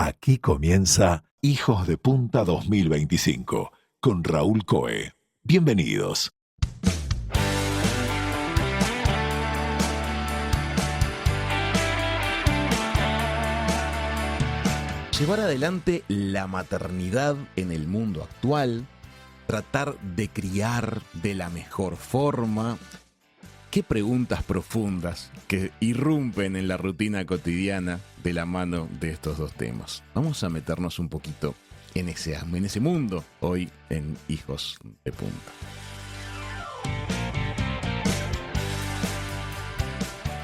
Aquí comienza Hijos de Punta 2025 con Raúl Coe. Bienvenidos. Llevar adelante la maternidad en el mundo actual, tratar de criar de la mejor forma. Qué preguntas profundas que irrumpen en la rutina cotidiana de la mano de estos dos temas. Vamos a meternos un poquito en ese mundo hoy en Hijos de Punta.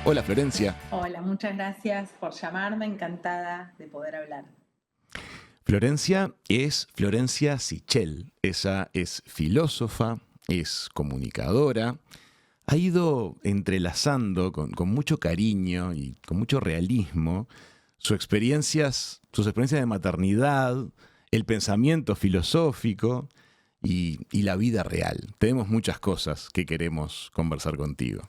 Hola Florencia. Hola, muchas gracias por llamarme, encantada de poder hablar. Florencia es Florencia Sichel. Ella es filósofa, es comunicadora. Ha ido entrelazando con mucho cariño y con mucho realismo sus experiencias de maternidad, el pensamiento filosófico y la vida real. Tenemos muchas cosas que queremos conversar contigo.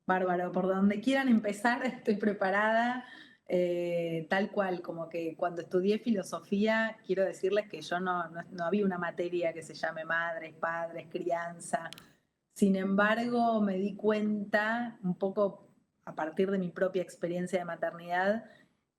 Bárbaro, por donde quieran empezar estoy preparada, tal cual, como que cuando estudié filosofía, quiero decirles que yo no había una materia que se llame madres, padres, crianza. Sin embargo, me di cuenta, un poco a partir de mi propia experiencia de maternidad,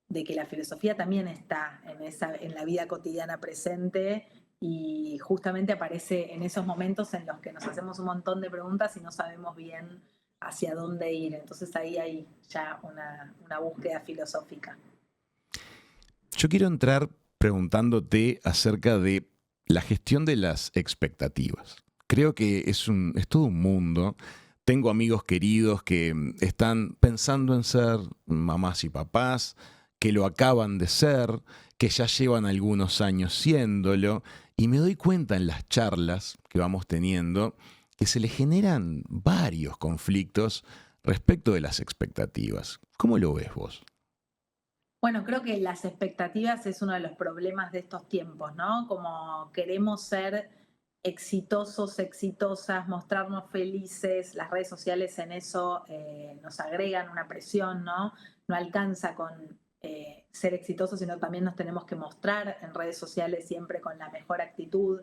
de que la filosofía también está en la vida cotidiana presente y justamente aparece en esos momentos en los que nos hacemos un montón de preguntas y no sabemos bien hacia dónde ir. Entonces ahí hay ya una búsqueda filosófica. Yo quiero entrar preguntándote acerca de la gestión de las expectativas. Creo que es todo un mundo. Tengo amigos queridos que están pensando en ser mamás y papás, que lo acaban de ser, que ya llevan algunos años siéndolo, y me doy cuenta en las charlas que vamos teniendo que se le generan varios conflictos respecto de las expectativas. ¿Cómo lo ves vos? Bueno, creo que las expectativas es uno de los problemas de estos tiempos, ¿no? Como queremos ser exitosos, exitosas, mostrarnos felices, las redes sociales en eso nos agregan una presión, ¿no? No alcanza con ser exitosos, sino también nos tenemos que mostrar en redes sociales siempre con la mejor actitud.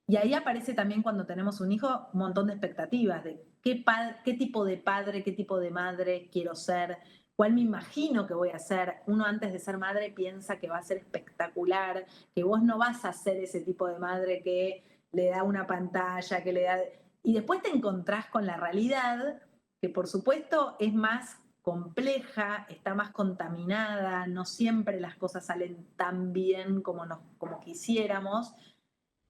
Y ahí aparece también cuando tenemos un hijo un montón de expectativas de qué tipo de padre, qué tipo de madre quiero ser, cuál me imagino que voy a ser. Uno antes de ser madre piensa que va a ser espectacular, que vos no vas a ser ese tipo de madre que le da una pantalla, que le da... Y después te encontrás con la realidad, que por supuesto es más compleja, está más contaminada, no siempre las cosas salen tan bien como quisiéramos.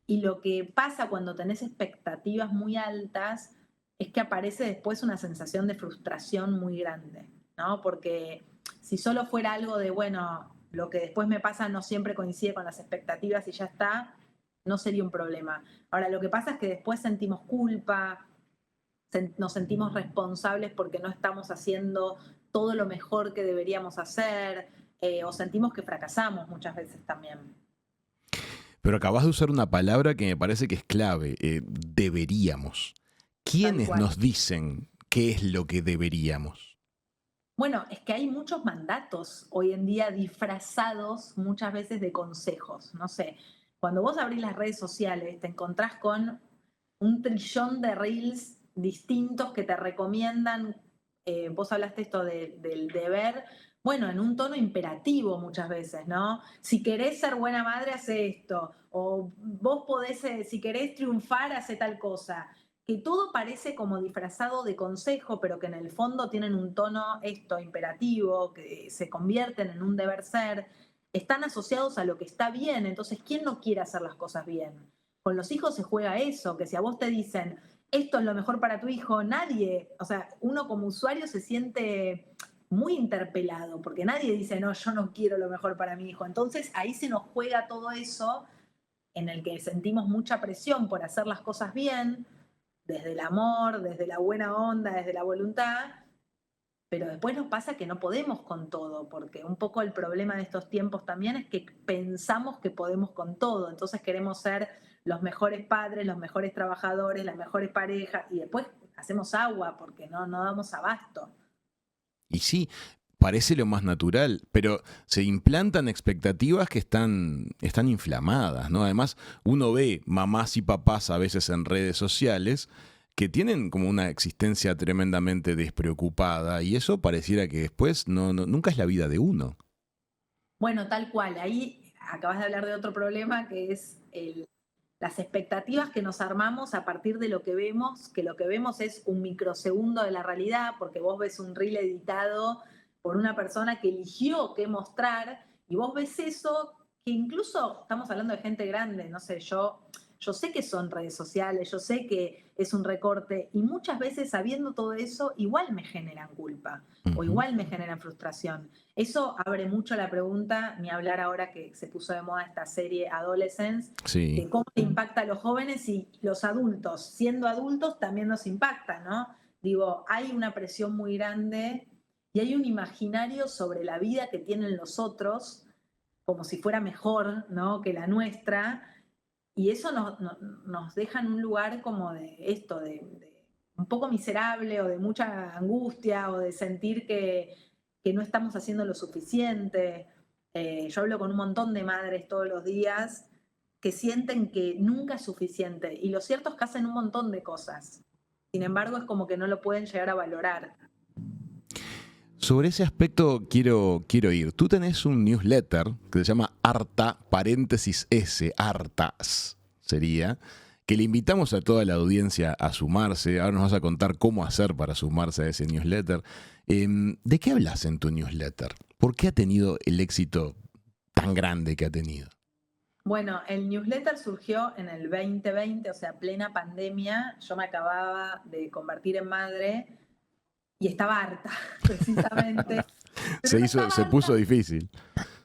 Y lo que pasa cuando tenés expectativas muy altas es que aparece después una sensación de frustración muy grande, ¿no? Porque si solo fuera algo de, bueno, lo que después me pasa no siempre coincide con las expectativas y ya está, no sería un problema. Ahora, lo que pasa es que después sentimos culpa, nos sentimos responsables porque no estamos haciendo todo lo mejor que deberíamos hacer, o sentimos que fracasamos muchas veces también. Pero acabas de usar una palabra que me parece que es clave, deberíamos. ¿Quiénes nos dicen qué es lo que deberíamos? Bueno, es que hay muchos mandatos hoy en día disfrazados muchas veces de consejos. No sé, cuando vos abrís las redes sociales te encontrás con un trillón de reels distintos que te recomiendan, vos hablaste esto del deber, bueno, en un tono imperativo muchas veces, ¿no? Si querés ser buena madre, hace esto, o vos podés, si querés triunfar, hace tal cosa. Que todo parece como disfrazado de consejo, pero que en el fondo tienen un tono imperativo, que se convierten en un deber ser, están asociados a lo que está bien. Entonces, ¿quién no quiere hacer las cosas bien? Con los hijos se juega eso, que si a vos te dicen, esto es lo mejor para tu hijo, nadie, o sea, uno como usuario se siente muy interpelado, porque nadie dice, no, yo no quiero lo mejor para mi hijo. Entonces, ahí se nos juega todo eso en el que sentimos mucha presión por hacer las cosas bien, desde el amor, desde la buena onda, desde la voluntad, pero después nos pasa que no podemos con todo, porque un poco el problema de estos tiempos también es que pensamos que podemos con todo, entonces queremos ser los mejores padres, los mejores trabajadores, las mejores parejas, y después hacemos agua porque no damos abasto. Y sí, parece lo más natural, pero se implantan expectativas que están inflamadas, ¿no? Además, uno ve mamás y papás a veces en redes sociales que tienen como una existencia tremendamente despreocupada y eso pareciera que después nunca es la vida de uno. Bueno, tal cual. Ahí acabas de hablar de otro problema que es las expectativas que nos armamos a partir de lo que vemos, que lo que vemos es un microsegundo de la realidad, porque vos ves un reel editado por una persona que eligió qué mostrar y vos ves eso, que incluso estamos hablando de gente grande, no sé, yo sé que son redes sociales, yo sé que es un recorte y muchas veces sabiendo todo eso igual me generan culpa o Ujú. igual me generan frustración. Eso abre mucho la pregunta, ni hablar ahora que se puso de moda esta serie Adolescence, Sí. de cómo le impacta a los jóvenes y los adultos, siendo adultos, también nos impacta, ¿no? Digo, hay una presión muy grande y hay un imaginario sobre la vida que tienen los otros, como si fuera mejor, ¿no?, que la nuestra, y eso nos deja en un lugar como de esto, de un poco miserable o de mucha angustia o de sentir que no estamos haciendo lo suficiente. Yo hablo con un montón de madres todos los días que sienten que nunca es suficiente y lo cierto es que hacen un montón de cosas. Sin embargo, es como que no lo pueden llegar a valorar. Sobre ese aspecto quiero ir. Tú tenés un newsletter que se llama Harta, paréntesis S, Hartas sería, que le invitamos a toda la audiencia a sumarse. Ahora nos vas a contar cómo hacer para sumarse a ese newsletter. ¿De qué hablas en tu newsletter? ¿Por qué ha tenido el éxito tan grande que ha tenido? Bueno, el newsletter surgió en el 2020, o sea, plena pandemia. Yo me acababa de convertir en madre y estaba harta, precisamente. Pero no estaba Se puso harta. difícil.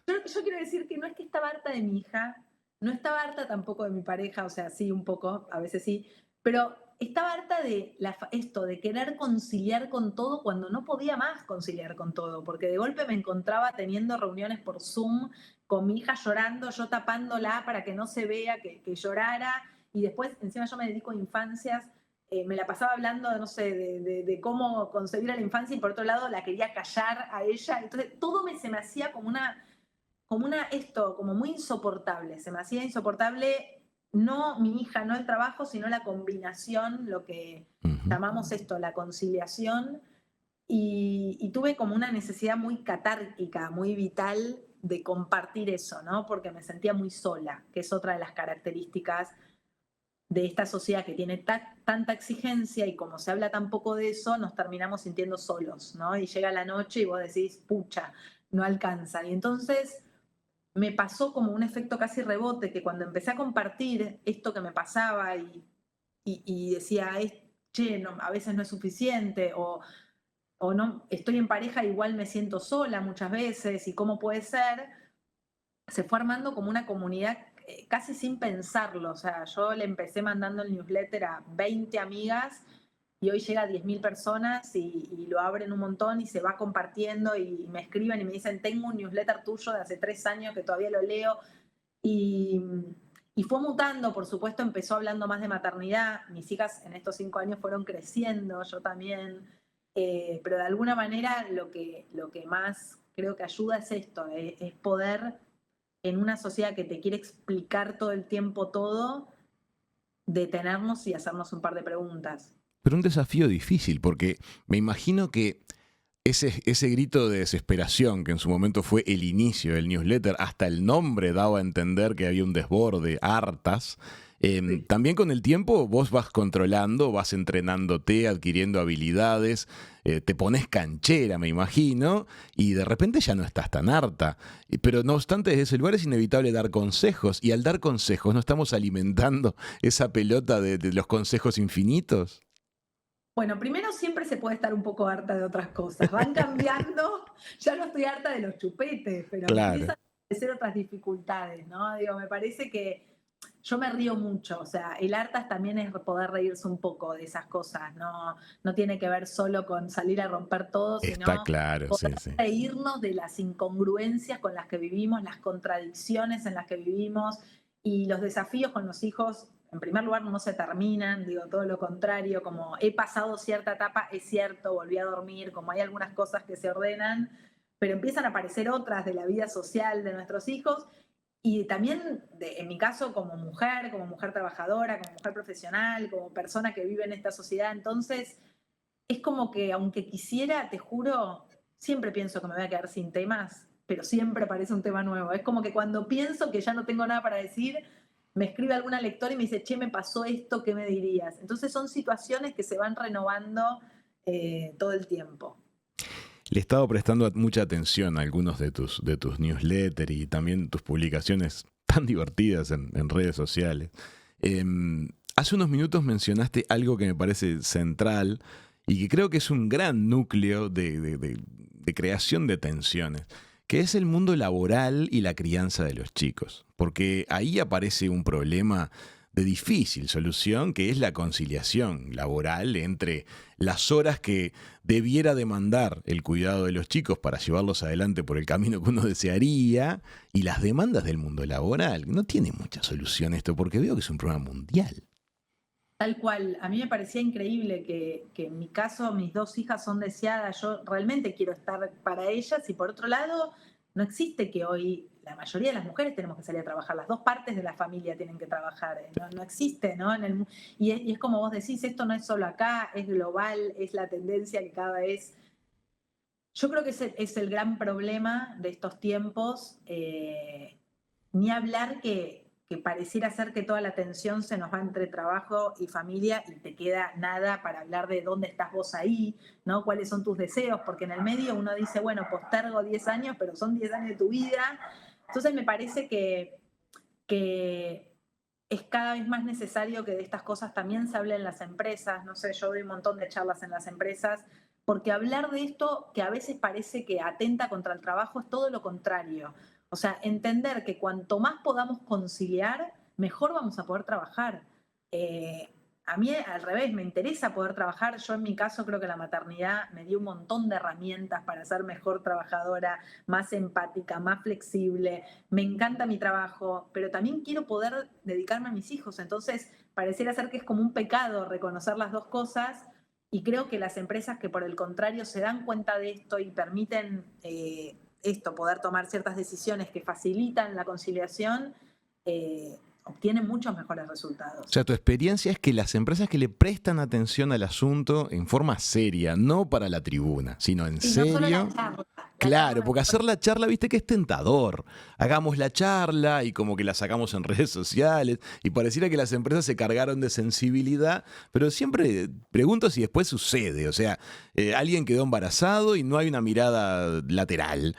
Yo quiero decir que no es que estaba harta de mi hija, no estaba harta tampoco de mi pareja, o sea, sí, un poco, a veces sí, pero estaba harta de esto, de querer conciliar con todo cuando no podía más conciliar con todo, porque de golpe me encontraba teniendo reuniones por Zoom con mi hija llorando, yo tapándola para que no se vea que llorara, y después encima yo me dedico a infancias, me la pasaba hablando, no sé, de cómo concebir a la infancia y por otro lado la quería callar a ella, entonces todo se me hacía como muy insoportable, se me hacía insoportable no mi hija, no el trabajo, sino la combinación, lo que Ujú. llamamos esto, la conciliación, y tuve como una necesidad muy catárquica, muy vital de compartir eso, ¿no? Porque me sentía muy sola, que es otra de las características de esta sociedad que tiene tanta exigencia y como se habla tan poco de eso, nos terminamos sintiendo solos, ¿no? Y llega la noche y vos decís, pucha, no alcanza. Y entonces me pasó como un efecto casi rebote, que cuando empecé a compartir esto que me pasaba y decía, che, no, a veces no es suficiente, o no, estoy en pareja, igual me siento sola muchas veces, y cómo puede ser, se fue armando como una comunidad casi sin pensarlo. O sea, yo le empecé mandando el newsletter a 20 amigas y hoy llega a 10.000 personas y lo abren un montón y se va compartiendo y me escriben y me dicen, tengo un newsletter tuyo de hace 3 años que todavía lo leo. Y, y fue mutando, por supuesto, empezó hablando más de maternidad. Mis hijas en estos 5 años fueron creciendo, yo también. Pero de alguna manera lo que más creo que ayuda es esto, es poder en una sociedad que te quiere explicar todo el tiempo todo, detenernos y hacernos un par de preguntas. Pero un desafío difícil, porque me imagino que ese grito de desesperación que en su momento fue el inicio del newsletter, hasta el nombre daba a entender que había un desborde, hartas. Sí. También con el tiempo vos vas controlando, vas entrenándote, adquiriendo habilidades, te pones canchera, me imagino, y de repente ya no estás tan harta. Pero no obstante, desde ese lugar es inevitable dar consejos, y al dar consejos no estamos alimentando esa pelota de los consejos infinitos. Bueno, primero siempre se puede estar un poco harta de otras cosas. Van cambiando, ya no estoy harta de los chupetes, pero Claro, empiezan a aparecer otras dificultades, ¿no? Digo, me parece que yo me río mucho, o sea, el hartas también es poder reírse un poco de esas cosas, no tiene que ver solo con salir a romper todo, está sino claro, sí, poder sí. reírnos de las incongruencias con las que vivimos, las contradicciones en las que vivimos y los desafíos con los hijos. En primer lugar, no se terminan, digo todo lo contrario, como he pasado cierta etapa, es cierto, volví a dormir, como hay algunas cosas que se ordenan, pero empiezan a aparecer otras de la vida social de nuestros hijos. Y también, en mi caso, como mujer trabajadora, como mujer profesional, como persona que vive en esta sociedad, entonces es como que aunque quisiera, te juro, siempre pienso que me voy a quedar sin temas, pero siempre aparece un tema nuevo. Es como que cuando pienso que ya no tengo nada para decir, me escribe alguna lectora y me dice, che, me pasó esto, ¿qué me dirías? Entonces son situaciones que se van renovando todo el tiempo. Le he estado prestando mucha atención a algunos de tus newsletters y también tus publicaciones tan divertidas en redes sociales. Hace unos minutos mencionaste algo que me parece central y que creo que es un gran núcleo de creación de tensiones, que es el mundo laboral y la crianza de los chicos. Porque ahí aparece un problema de difícil solución, que es la conciliación laboral entre las horas que debiera demandar el cuidado de los chicos para llevarlos adelante por el camino que uno desearía y las demandas del mundo laboral. No tiene mucha solución esto, porque veo que es un problema mundial. Tal cual, a mí me parecía increíble que en mi caso mis dos hijas son deseadas, yo realmente quiero estar para ellas y por otro lado no existe que hoy la mayoría de las mujeres tenemos que salir a trabajar, las dos partes de la familia tienen que trabajar, no existe, ¿no? Y es como vos decís, esto no es solo acá, es global, es la tendencia que cada vez... Yo creo que es el gran problema de estos tiempos, ni hablar que pareciera ser que toda la atención se nos va entre trabajo y familia y te queda nada para hablar de dónde estás vos ahí, ¿no? Cuáles son tus deseos, porque en el medio uno dice, bueno, postergo 10 años, pero son 10 años de tu vida. Entonces me parece que es cada vez más necesario que de estas cosas también se hable en las empresas. No sé, yo doy un montón de charlas en las empresas, porque hablar de esto, que a veces parece que atenta contra el trabajo, es todo lo contrario. O sea, entender que cuanto más podamos conciliar, mejor vamos a poder trabajar. Eh, a mí, al revés, me interesa poder trabajar. Yo, en mi caso, creo que la maternidad me dio un montón de herramientas para ser mejor trabajadora, más empática, más flexible. Me encanta mi trabajo, pero también quiero poder dedicarme a mis hijos. Entonces, pareciera ser que es como un pecado reconocer las dos cosas. Y creo que las empresas que, por el contrario, se dan cuenta de esto y permiten poder tomar ciertas decisiones que facilitan la conciliación, obtienen muchos mejores O resultados. sea, tu experiencia es que las empresas que le prestan atención al asunto en forma seria, no para la tribuna, sino en Sí, no solo la serio. charla. Claro, porque hacer la charla, viste que es tentador. Hagamos la charla y como que la sacamos en redes sociales y pareciera que las empresas se cargaron de sensibilidad, pero siempre pregunto si después sucede. O sea, alguien quedó embarazado y no hay una mirada lateral.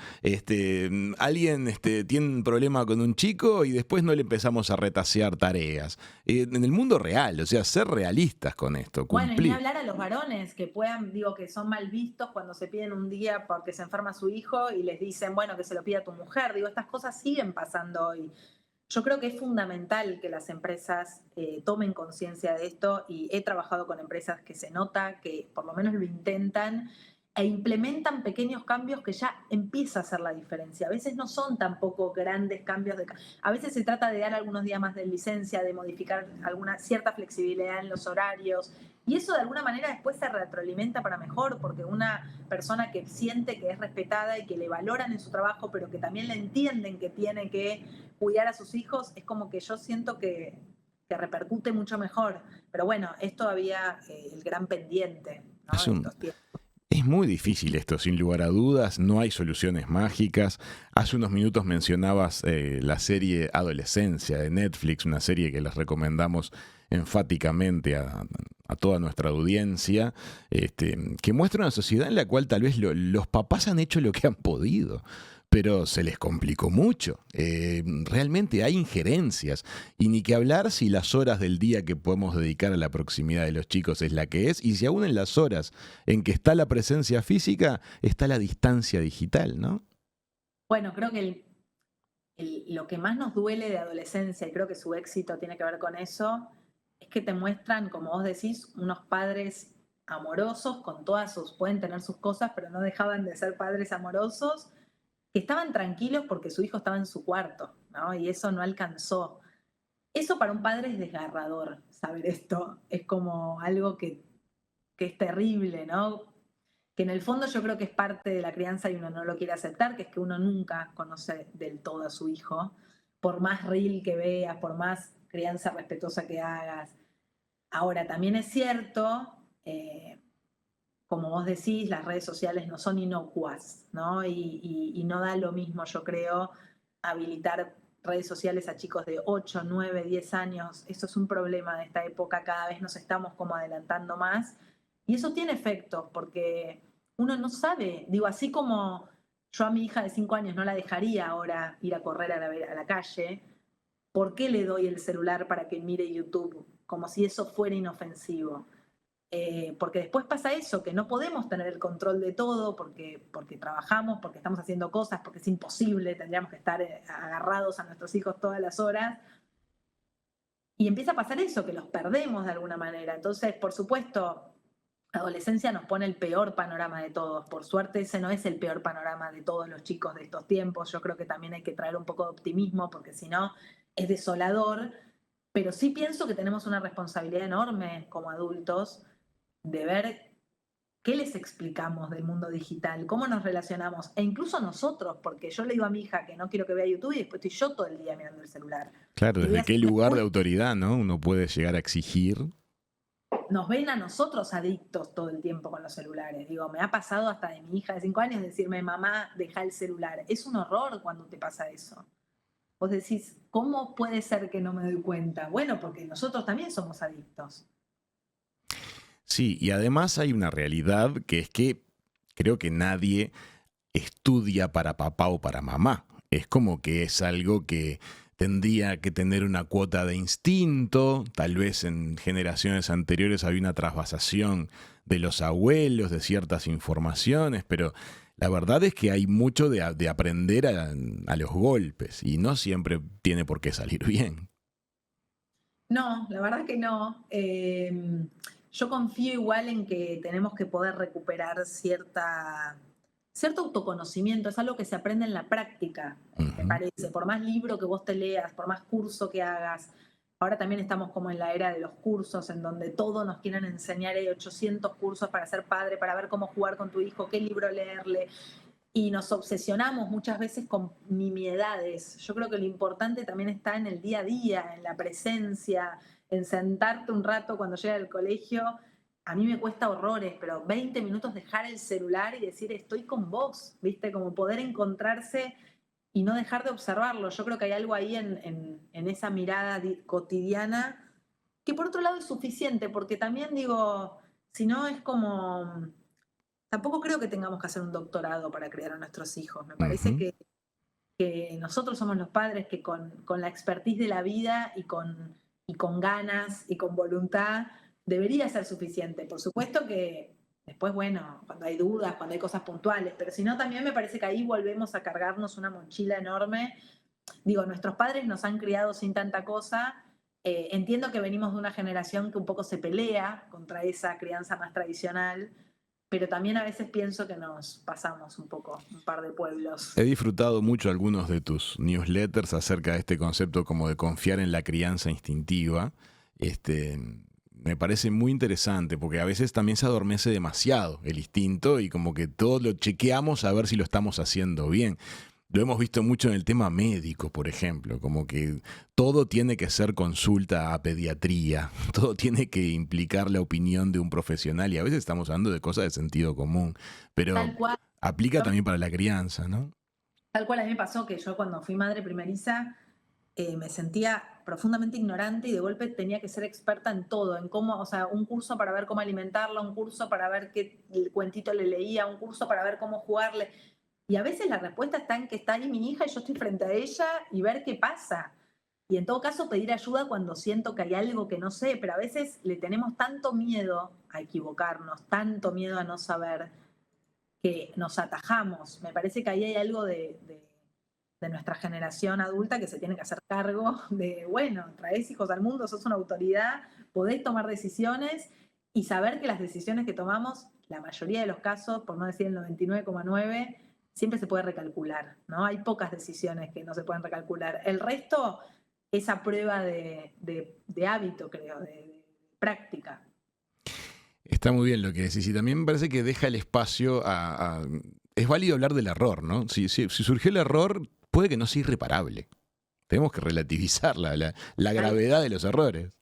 Alguien tiene un problema con un chico y después no le empezamos a retasear tareas. En el mundo real, o sea, ser realistas con esto, Bueno, y ni cumplir. hablar a los varones que puedan, digo, que son mal vistos cuando se piden un día porque se enferma su hijo y les dicen, bueno, que se lo pida tu mujer. Digo, estas cosas siguen pasando hoy. Yo creo que es fundamental que las empresas tomen conciencia de esto y he trabajado con empresas que se nota que por lo menos lo intentan e implementan pequeños cambios que ya empieza a hacer la diferencia. A veces no son tampoco grandes cambios. A veces se trata de dar algunos días más de licencia, de modificar alguna cierta flexibilidad en los horarios. Y eso de alguna manera después se retroalimenta para mejor, porque una persona que siente que es respetada y que le valoran en su trabajo, pero que también le entienden que tiene que cuidar a sus hijos, es como que yo siento que repercute mucho mejor. Pero bueno, es todavía el gran pendiente, ¿no? Es De un, estos tiempos. Es muy difícil esto, sin lugar a dudas, no hay soluciones mágicas. Hace unos minutos mencionabas la serie Adolescencia de Netflix, una serie que les recomendamos enfáticamente a toda nuestra audiencia, que muestra una sociedad en la cual tal vez los papás han hecho lo que han podido, pero se les complicó mucho. Realmente hay injerencias. Y ni que hablar si las horas del día que podemos dedicar a la proximidad de los chicos es la que es, y si aún en las horas en que está la presencia física, está la distancia digital, ¿no? Bueno, creo que lo que más nos duele de adolescencia, y creo que su éxito tiene que ver con eso, es que te muestran, como vos decís, unos padres amorosos, con todas pueden tener sus cosas, pero no dejaban de ser padres amorosos, que estaban tranquilos porque su hijo estaba en su cuarto, ¿no? Y eso no alcanzó. Eso para un padre es desgarrador, saber esto. Es como algo que es terrible, ¿no? que en el fondo yo creo que es parte de la crianza y uno no lo quiere aceptar, que es que uno nunca conoce del todo a su hijo, por más reel que veas, por más crianza respetuosa que hagas. Ahora, también es cierto, como vos decís, las redes sociales no son inocuas, ¿no? Y no da lo mismo, yo creo, habilitar redes sociales a chicos de 8, 9, 10 años. Eso es un problema de esta época, cada vez nos estamos como adelantando más. Y eso tiene efectos, porque uno no sabe, digo, así como yo a mi hija de 5 años no la dejaría ahora ir a correr a la calle, ¿por qué le doy el celular para que mire YouTube? Como si eso fuera inofensivo. Porque después pasa eso, que no podemos tener el control de todo porque trabajamos, porque estamos haciendo cosas, porque es imposible, tendríamos que estar agarrados a nuestros hijos todas las horas. Y empieza a pasar eso, que los perdemos de alguna manera. Entonces, por supuesto, la adolescencia nos pone el peor panorama de todos. Por suerte, ese no es el peor panorama de todos los chicos de estos tiempos. Yo creo que también hay que traer un poco de optimismo, porque si no, es desolador. Pero sí pienso que tenemos una responsabilidad enorme como adultos de ver qué les explicamos del mundo digital, cómo nos relacionamos, e incluso nosotros, porque yo le digo a mi hija que no quiero que vea YouTube y después estoy yo todo el día mirando el celular. Claro, Y voy desde a qué hacer lugar de después, autoridad, ¿no? Uno puede llegar a exigir. nos ven a nosotros adictos todo el tiempo con los celulares. Digo, me ha pasado hasta de mi hija de 5 años decirme, mamá, deja el celular. Es un horror cuando te pasa eso. Vos decís, ¿cómo puede ser que no me doy cuenta? Bueno, porque nosotros también somos adictos. Sí, y además hay una realidad que es que creo que nadie estudia para papá o para mamá. Es como que es algo que tendría que tener una cuota de instinto, tal vez en generaciones anteriores había una trasvasación de los abuelos de ciertas informaciones, pero la verdad es que hay mucho de aprender a los golpes y no siempre tiene por qué salir bien. No, la verdad que no. Yo confío igual en que tenemos que poder recuperar cierto autoconocimiento. Es algo que se aprende en la práctica, me Ujú. parece. Por más libro que vos te leas, por más curso que hagas. Ahora también estamos como en la era de los cursos, en donde todo nos quieren enseñar. Hay 800 cursos para ser padre, para ver cómo jugar con tu hijo, qué libro leerle, y nos obsesionamos muchas veces con nimiedades. Yo creo que lo importante también está en el día a día, en la presencia, en sentarte un rato cuando llega del colegio. A mí me cuesta horrores, pero 20 minutos dejar el celular y decir estoy con vos, ¿viste? Como poder encontrarse y no dejar de observarlo. Yo creo que hay algo ahí en esa mirada cotidiana que por otro lado es suficiente, porque también digo, si no es como tampoco creo que tengamos que hacer un doctorado para criar a nuestros hijos. Me parece Ujú. que nosotros somos los padres que con la expertise de la vida y con ganas y con voluntad debería ser suficiente. Por supuesto que después, bueno, cuando hay dudas, cuando hay cosas puntuales, pero si no, también me parece que ahí volvemos a cargarnos una mochila enorme. Digo, nuestros padres nos han criado sin tanta cosa. Entiendo que venimos de una generación que un poco se pelea contra esa crianza más tradicional, pero también a veces pienso que nos pasamos un poco, un par de pueblos. He disfrutado mucho algunos de tus newsletters acerca de este concepto como de confiar en la crianza instintiva. Este, me parece muy interesante porque a veces también se adormece demasiado el instinto y como que todo lo chequeamos a ver si lo estamos haciendo bien. Lo hemos visto mucho en el tema médico, por ejemplo, como que todo tiene que ser consulta a pediatría, todo tiene que implicar la opinión de un profesional y a veces estamos hablando de cosas de sentido común, pero Tal cual. aplica Yo también para la crianza, ¿no? Tal cual a mí me pasó que yo cuando fui madre primeriza me sentía profundamente ignorante y de golpe tenía que ser experta en todo, en cómo, o sea, un curso para ver cómo alimentarla, un curso para ver qué cuentito le leía, un curso para ver cómo jugarle. Y a veces la respuesta está en que está ahí mi hija y yo estoy frente a ella y ver qué pasa. Y en todo caso pedir ayuda cuando siento que hay algo que no sé, pero a veces le tenemos tanto miedo a equivocarnos, tanto miedo a no saber, que nos atajamos. Me parece que ahí hay algo de nuestra generación adulta que se tiene que hacer cargo de, bueno, traés hijos al mundo, sos una autoridad, podés tomar decisiones y saber que las decisiones que tomamos, la mayoría de los casos, por no decir el 99,9, siempre se puede recalcular, ¿no? Hay pocas decisiones que no se pueden recalcular. El resto es a prueba de hábito, creo, de práctica. Está muy bien lo que decís y también me parece que deja el espacio es válido hablar del error, ¿no? Si surgió el error, puede que no sea irreparable. Tenemos que relativizar la gravedad de los errores.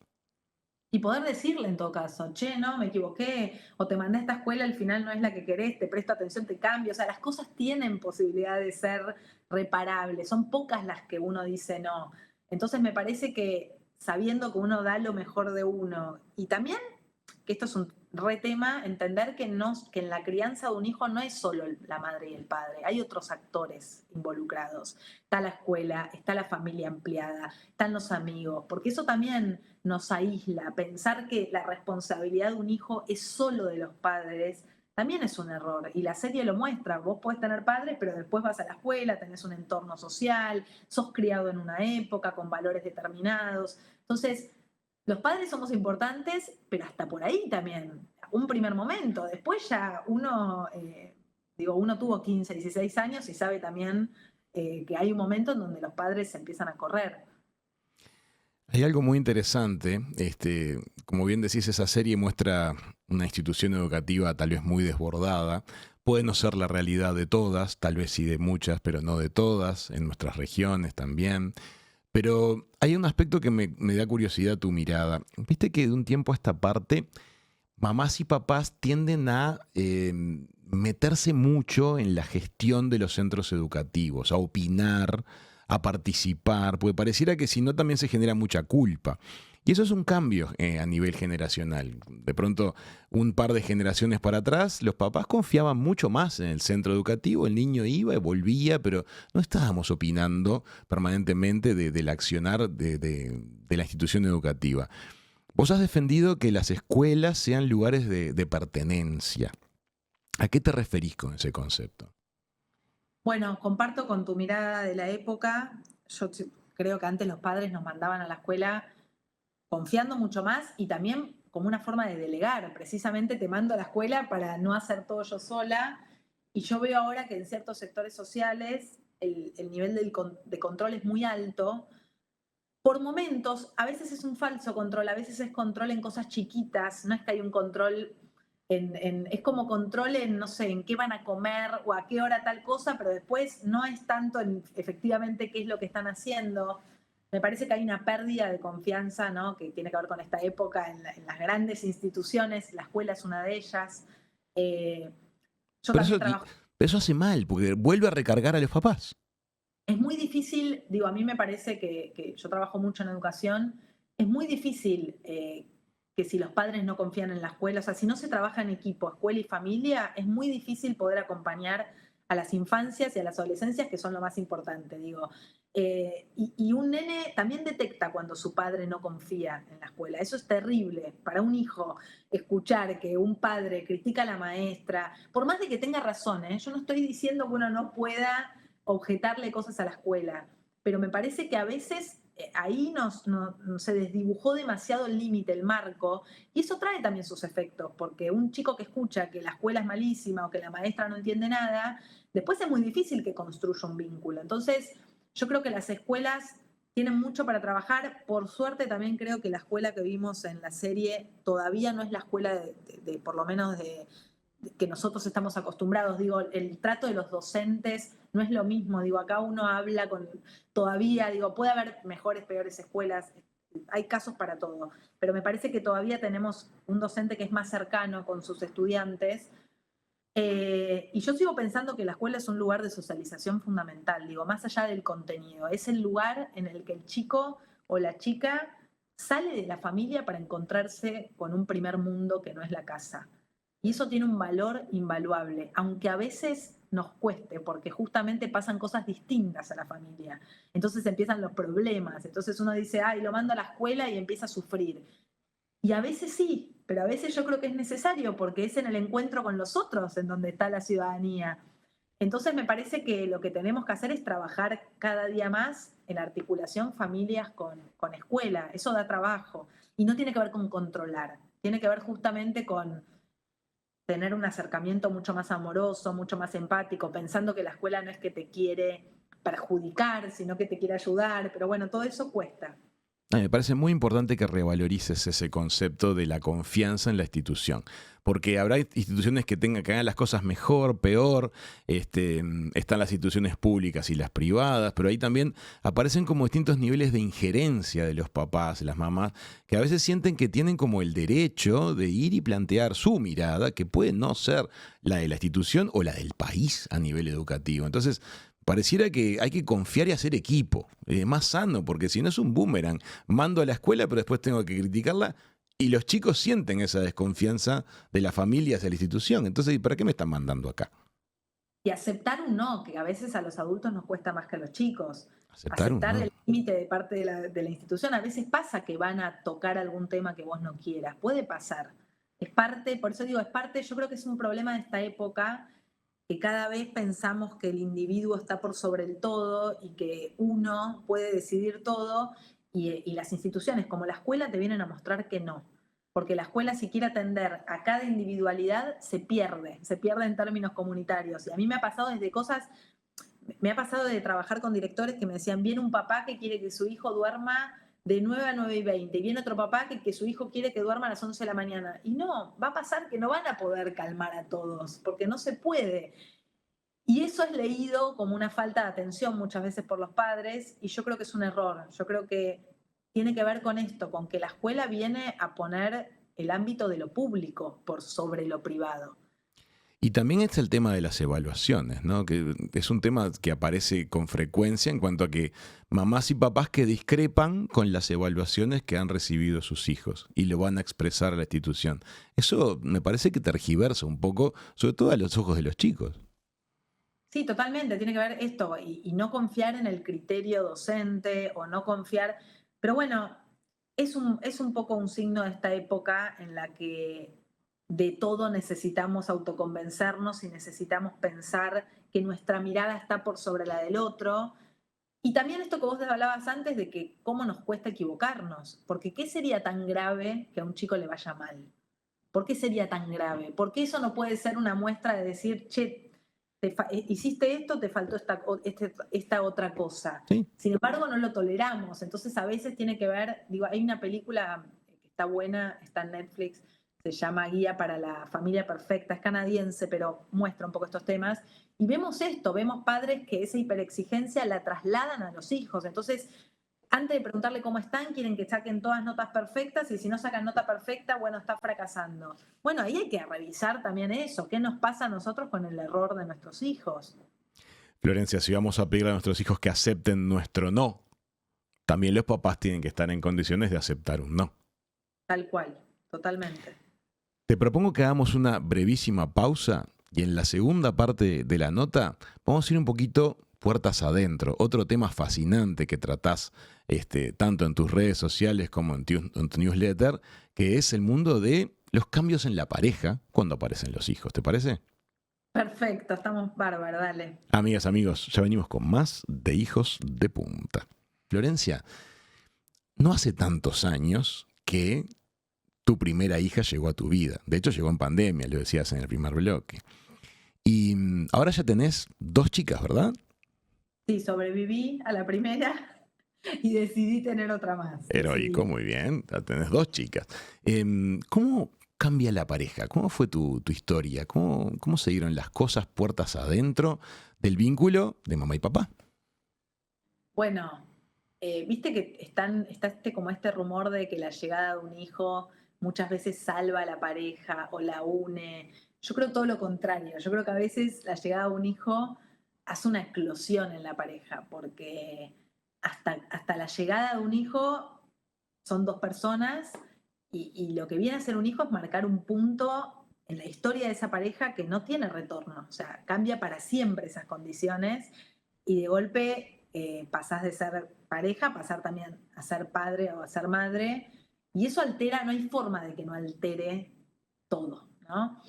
Y poder decirle en todo caso, che, no, me equivoqué, o te mandé a esta escuela, al final no es la que querés, te presto atención, te cambio. O sea, las cosas tienen posibilidad de ser reparables, son pocas las que uno dice no. Entonces me parece que sabiendo que uno da lo mejor de uno, y también, que esto es un re tema, entender que en la crianza de un hijo no es solo la madre y el padre, hay otros actores involucrados. Está la escuela, está la familia ampliada, están los amigos, porque eso también nos aísla. Pensar que la responsabilidad de un hijo es solo de los padres también es un error. Y la serie lo muestra. Vos podés tener padres, pero después vas a la escuela, tenés un entorno social, sos criado en una época con valores determinados. Entonces, los padres somos importantes, pero hasta por ahí también. Un primer momento. Después ya uno, uno tuvo 15, 16 años y sabe también que hay un momento en donde los padres se empiezan a correr. Hay algo muy interesante, como bien decís, esa serie muestra una institución educativa tal vez muy desbordada. Puede no ser la realidad de todas, tal vez sí de muchas, pero no de todas, en nuestras regiones también. Pero hay un aspecto que me da curiosidad tu mirada. Viste que de un tiempo a esta parte, mamás y papás tienden a meterse mucho en la gestión de los centros educativos, a opinar, a participar, porque pareciera que si no también se genera mucha culpa. Y eso es un cambio a nivel generacional. De pronto, un par de generaciones para atrás, los papás confiaban mucho más en el centro educativo, el niño iba y volvía, pero no estábamos opinando permanentemente del accionar de la institución educativa. Vos has defendido que las escuelas sean lugares de pertenencia. ¿A qué te referís con ese concepto? Bueno, comparto con tu mirada de la época. Yo creo que antes los padres nos mandaban a la escuela confiando mucho más y también como una forma de delegar. Precisamente te mando a la escuela para no hacer todo yo sola. Y yo veo ahora que en ciertos sectores sociales el nivel de control es muy alto. Por momentos, a veces es un falso control, a veces es control en cosas chiquitas, no es que hay un control es como control en, no sé, en qué van a comer o a qué hora tal cosa, pero después no es tanto en efectivamente qué es lo que están haciendo. Me parece que hay una pérdida de confianza, ¿no? Que tiene que ver con esta época en las grandes instituciones, la escuela es una de ellas. Yo Pero también trabajo. eso hace mal, porque vuelve a recargar a los papás. Es muy difícil, digo, a mí me parece que yo trabajo mucho en educación, es muy difícil que si los padres no confían en la escuela, o sea, si no se trabaja en equipo, escuela y familia, es muy difícil poder acompañar a las infancias y a las adolescencias, que son lo más importante, digo. Y un nene también detecta cuando su padre no confía en la escuela. Eso es terrible para un hijo, escuchar que un padre critica a la maestra, por más de que tenga razón, ¿eh? Yo no estoy diciendo que uno no pueda objetarle cosas a la escuela, pero me parece que a veces ahí se desdibujó demasiado el límite, el marco, y eso trae también sus efectos, porque un chico que escucha que la escuela es malísima o que la maestra no entiende nada, después es muy difícil que construya un vínculo. Entonces, yo creo que las escuelas tienen mucho para trabajar. Por suerte también creo que la escuela que vimos en la serie todavía no es la escuela por lo menos que nosotros estamos acostumbrados. Digo, el trato de los docentes no es lo mismo. Digo, acá uno habla todavía, digo, puede haber mejores, peores escuelas, hay casos para todo, pero me parece que todavía tenemos un docente que es más cercano con sus estudiantes. Y yo sigo pensando que la escuela es un lugar de socialización fundamental, digo, más allá del contenido. Es el lugar en el que el chico o la chica sale de la familia para encontrarse con un primer mundo que no es la casa. Y eso tiene un valor invaluable, aunque a veces nos cueste, porque justamente pasan cosas distintas a la familia. Entonces empiezan los problemas. Entonces uno dice, ay, lo mando a la escuela y empieza a sufrir. Y a veces sí, pero a veces yo creo que es necesario porque es en el encuentro con los otros en donde está la ciudadanía. Entonces me parece que lo que tenemos que hacer es trabajar cada día más en articulación familias con escuela. Eso da trabajo. Y no tiene que ver con controlar, tiene que ver justamente con tener un acercamiento mucho más amoroso, mucho más empático, pensando que la escuela no es que te quiere perjudicar, sino que te quiere ayudar. Pero bueno, todo eso cuesta. Me parece muy importante que revalorices ese concepto de la confianza en la institución, porque habrá instituciones que hagan las cosas mejor, peor, están las instituciones públicas y las privadas, pero ahí también aparecen como distintos niveles de injerencia de los papás, de las mamás, que a veces sienten que tienen como el derecho de ir y plantear su mirada, que puede no ser la de la institución o la del país a nivel educativo. Entonces, pareciera que hay que confiar y hacer equipo, más sano, porque si no es un boomerang. Mando a la escuela, pero después tengo que criticarla y los chicos sienten esa desconfianza de la familia hacia la institución. Entonces, ¿para qué me están mandando acá? Y aceptar un no, que a veces a los adultos nos cuesta más que a los chicos. Aceptar un Aceptar no. el límite de parte de la institución. A veces pasa que van a tocar algún tema que vos no quieras. Puede pasar. Es parte, por eso digo, es parte, yo creo que es un problema de esta época, que cada vez pensamos que el individuo está por sobre el todo y que uno puede decidir todo, y las instituciones como la escuela te vienen a mostrar que no. Porque la escuela, si quiere atender a cada individualidad, se pierde en términos comunitarios. Y a mí me ha pasado desde cosas, me ha pasado de trabajar con directores que me decían, viene un papá que quiere que su hijo duerma de 9 a 9:20, y viene otro papá que su hijo quiere que duerma a las 11 de la mañana. Y no, va a pasar que no van a poder calmar a todos, porque no se puede. Y eso es leído como una falta de atención muchas veces por los padres, y yo creo que es un error. Yo creo que tiene que ver con esto, con que la escuela viene a poner el ámbito de lo público por sobre lo privado. Y también está el tema de las evaluaciones, ¿no? Que es un tema que aparece con frecuencia en cuanto a que mamás y papás que discrepan con las evaluaciones que han recibido sus hijos y lo van a expresar a la institución. Eso me parece que tergiversa un poco, sobre todo a los ojos de los chicos. Sí, totalmente, tiene que ver esto, y no confiar en el criterio docente o no confiar, pero bueno, es un poco un signo de esta época en la que de todo necesitamos autoconvencernos y necesitamos pensar que nuestra mirada está por sobre la del otro. Y también esto que vos hablabas antes de que cómo nos cuesta equivocarnos, porque ¿qué sería tan grave que a un chico le vaya mal? ¿Por qué sería tan grave? ¿Por qué eso no puede ser una muestra de decir, che, hiciste esto, te faltó esta otra cosa? Sí. Sin embargo, no lo toleramos. Entonces, a veces tiene que ver, digo, hay una película que está buena, está en Netflix, se llama Guía para la Familia Perfecta, es canadiense, pero muestra un poco estos temas. Y vemos esto, vemos padres que esa hiperexigencia la trasladan a los hijos. Entonces, antes de preguntarle cómo están, quieren que saquen todas notas perfectas, y si no sacan nota perfecta, bueno, está fracasando. Bueno, ahí hay que revisar también eso, qué nos pasa a nosotros con el error de nuestros hijos. Florencia, si vamos a pedirle a nuestros hijos que acepten nuestro no, también los papás tienen que estar en condiciones de aceptar un no. Tal cual, totalmente. Te propongo que hagamos una brevísima pausa y en la segunda parte de la nota vamos a ir un poquito puertas adentro, otro tema fascinante que tratás tanto en tus redes sociales como en tu newsletter, que es el mundo de los cambios en la pareja cuando aparecen los hijos. ¿Te parece? Perfecto, estamos bárbaros, dale. Amigas, amigos, ya venimos con más de Hijos de Punta. Florencia, no hace tantos años que tu primera hija llegó a tu vida. De hecho, llegó en pandemia, lo decías en el primer bloque. Y ahora ya tenés 2 chicas, ¿verdad? Sí, sobreviví a la primera y decidí tener otra más. Heroico, muy bien. Ya tenés 2 chicas. ¿Cómo cambia la pareja? ¿Cómo fue tu historia? ¿Cómo se dieron las cosas puertas adentro del vínculo de mamá y papá? Bueno, viste que está como este rumor de que la llegada de un hijo muchas veces salva a la pareja o la une. Yo creo todo lo contrario. Yo creo que a veces la llegada de un hijo hace una eclosión en la pareja, porque hasta la llegada de un hijo son 2 personas, y lo que viene a ser un hijo es marcar un punto en la historia de esa pareja que no tiene retorno. O sea, cambia para siempre esas condiciones, y de golpe pasás de ser pareja, pasar también a ser padre o a ser madre, y eso altera, no hay forma de que no altere todo, ¿no?